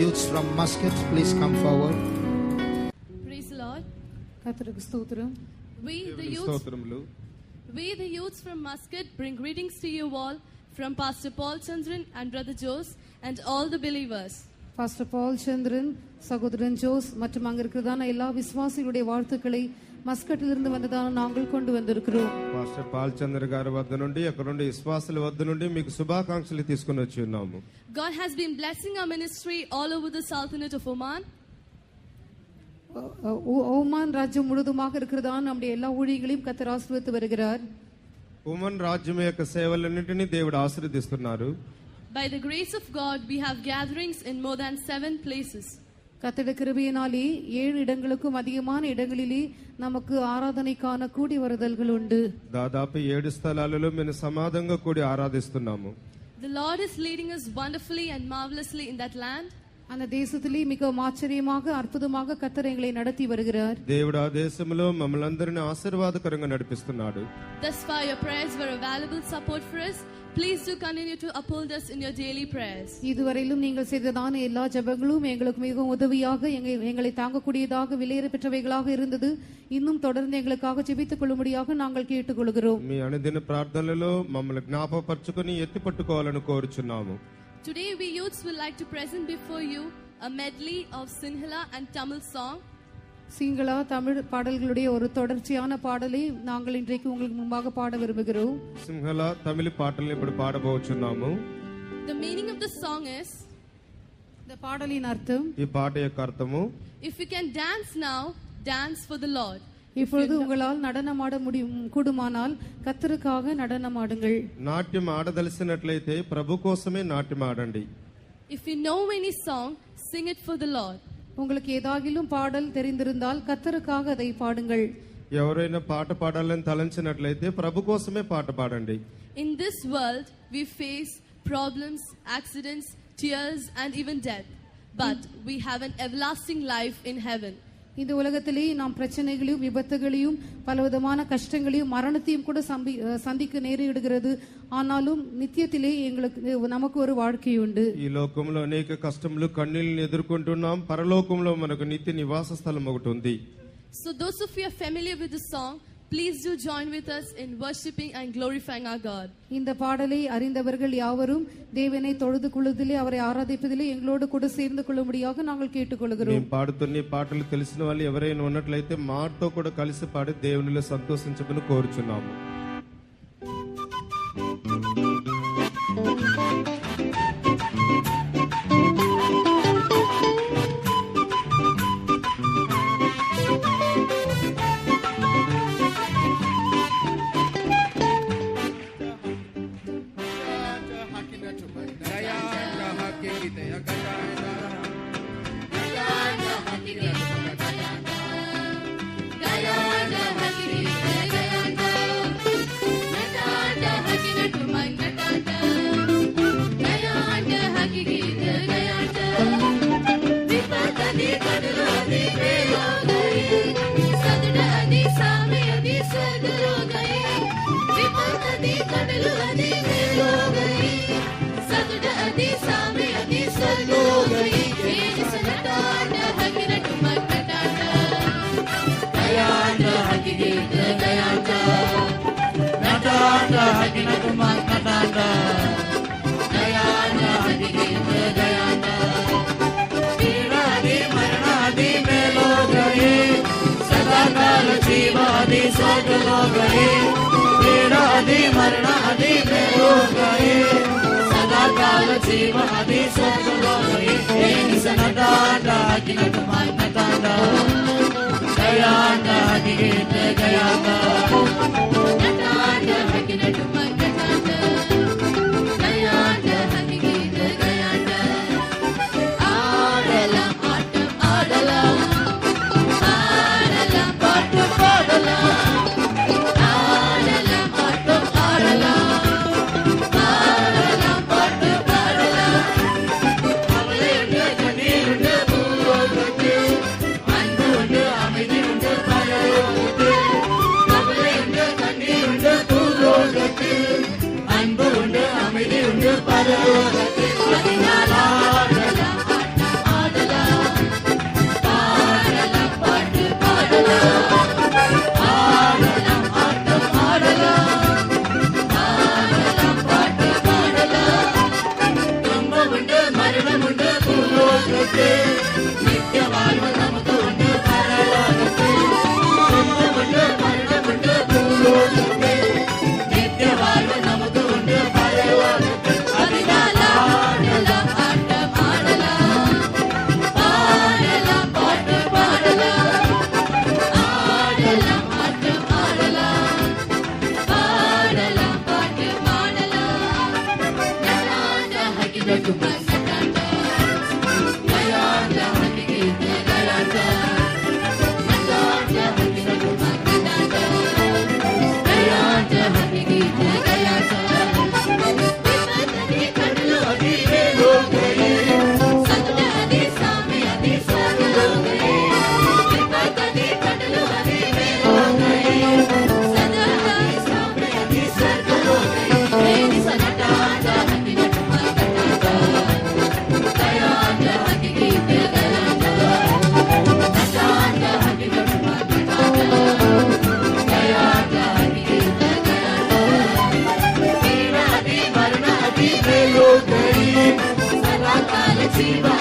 youths from Muscat, please come forward. Praise the Lord. கர்த்தருக்கு ஸ்தோத்திரம். We the youths from Muscat bring greetings to you all from Pastor Paul Chandran and Brother Jose and all the believers. Pastor Paul Chandran, சகோதரன் Jose மற்றும் அங்க இருக்கிறதான எல்லா விசுவாசிகளுடைய வாழ்த்துக்களை మస్కట్‌లిருந்து వந்தదాన నాంగల్ కొండు వందిరుకురు. Pastor Paul చంద్ర గారి వద్ద నుండి అక్కడ నుండి విశ్వాసుల వద్ద నుండి మీకు శుభాకాంక్షలు తీసుకొని వచ్చి ఉన్నాము. God has been blessing our ministry all over the Sultanate of Oman. Oman ராஜ்யம் முழுதுமாக இருக்கிறதான நம்முடைய எல்லா ஊழியர்களையும் கர்த்தர் ஆசீர்வதித்து வருகிறார். ఓమన్ రాజ్యం యొక్క సేవలన్నిటిని దేవుడు ఆశీర్వదిస్తున్నారు. By the grace of God we have gatherings in more than 7 places. கர்த்தருடைய கிருபையினாலே 7 இடங்களுக்கும் அதிகமான இடங்களிலே நமக்கு ఆరాధనக்கான கூடி வருதல்கள் உண்டு. దాదాపు 7 స్థలాలలో మేము సమాదంగా కూడి ఆరాధిస్తున్నాము. The Lord is leading us wonderfully and marvelously in that land. அந்த தேசத்திலே மிகவும் ஆச்சரியமாக அற்புதமாக கர்த்தர் எங்களை நடத்தி வருகிறார். దేవుడు ఆ దేశంలో మమ్మల్నందరిని ఆశీర్వాదకరంగా నడిపిస్తున్నాడు. Thus far your prayers were a valuable support for us. Please do continue to uphold us in your daily prayers. இதுவரையிலும் நீங்கள் செய்ததான எல்லா ஜெபங்களும் எங்களுக்கு மிகவும் உதவியாக எங்களை தாங்கக்கூடியதாக விலையேற பெற்றவைகளாக இருந்தது. இன்னும் தொடர்ந்து எங்களுக்காக ஜெபித்துக் கொள்ளும்படியாக நாங்கள் கேட்டுக்கொள்கிறோம். మీ అనుదిన ప్రార్థనలలో మమ్మల్ని జ్ఞాపకపరచుకొని ఎత్తిపట్టుకోవాలని కోరుచున్నాము. Today we youths would like to present before you a medley of Sinhala and Tamil song. சிங்களா Tamil பாடல்களுடைய ஒரு தொடர்ச்சியான பாடலை நாங்கள் இன்றைக்கு உங்களுக்கு முன்பாக பாட விரும்புகிறோம். சிங்களா தமிழ் பாடல்களை இப்படி பாடబోచున్నాము. The meaning of the song is, இந்த பாடலின் அர்த்தம், ఈ పాట యొక్క అర్థము, if you can dance now, dance for the Lord. இப்பொழுது உங்களால் நடனமாட கூடுமானால் கர்த்தருக்காக நடனமாடுங்கள். నాట్యం ఆడదలిసినట్లయితే ప్రభు కోసమే నాట్యం ఆడండి. If you know any song, sing it for the Lord. உங்களுக்கு ஏதாகிலும் பாடல் தெரிந்திருந்தால் கர்த்தருக்காக அதை பாடுங்கள். ఎవరైనా పాట పాడాలని తలంచినట్లయితే ప్రభు కోసమే పాట పాడండి. In this world we face problems, accidents, tears and even death, but we have an everlasting life in heaven. இந்த உலகத்திலே நாம் பிரச்சனைகளையும் விபத்துகளையும் பலவிதமான கஷ்டங்களையும் மரணத்தையும் கூட சந்திக்க நேரிடுகிறது. ஆனாலும் நித்தியத்திலே நமக்கு ஒரு வாழ்க்கை உண்டு. ఈ లోకంలో అనేక కష్టములు కన్నీళ్లను ఎదుర్కొంటున్నాం. పరలోకంలో మనకు నిత్య నివాస స్థలం ఒకటి ఉంది. So those of you are familiar with the song, please do join with us in worshiping and glorifying our God. இந்த பாடலை அறிந்தவர்கள் யாவரும் தேவனை தொழுது கொள்வதிலே அவரை ஆராதிப்பதிலே எங்களோடு கூட சேர்ந்து கொள்ளும்படியாக நாங்கள் கேட்டுக்கொள்கிறோம். మేము పాడుతున్న పాటలు తెలిసిన వాళ్ళు ఎవరైనా ఉన్నట్లయితే మాతో కూడా కలిసి పాడి దేవునిలో సంతోషించమని కోరుచున్నాము. Amen. മരണമുണ്ട് ഭൂലോകത്തിൽ നിത്യവാഴ്വ് നമുക്കുണ്ട് പരലോകത്തിൽ ജന്മമുണ്ട് മരണമുണ്ട് ഭൂലോകത്തിൽ നിത്യവാഴ്വ് നമുക്കുണ്ട് പരലോകത്തിൽ അതിനാൽ ആടലാം ആട്ടം ആടലാം പാടലാം പാട്ട് പാടലാം ആടലാം ആട്ടം ആടലാം പാടലാം പാട്ട് പാടലാം നടാണ്ട ഹക്കിനൊക്കെ മനസ്സിലാണ്ട നടാണ്ട ഹക്കിക്ക് നടാണ്ട നടാണ്ട ഹക്കിനൊക്കെ മനസ്സിലാണ്ട നടാണ്ട ഹക്കിക്ക് നടാണ്ട വിപത്തതി കടലു അതിരെ ലോകേ സത്യതി സാമ്യതി സ്വർഗലോകേ വിപത്തതി കടലു അതിരെ ലോകേ സത്യതി സാമ്യതി സ്വർഗലോകേ ഏനി സനടാണ്ട ഹക്കിനൊക്കെ മനസ്സിലാണ്ട നടാണ്ട ഹക്കിക്ക് നടാണ്ട നടാണ്ട ഹക്കിനൊക്കെ മനസ്സിലാണ്ട നടാണ്ട ഹക്കിക്ക് നടാണ്ട വീണാതി മരണാതി ലോകേ സദാകാല ജീവാ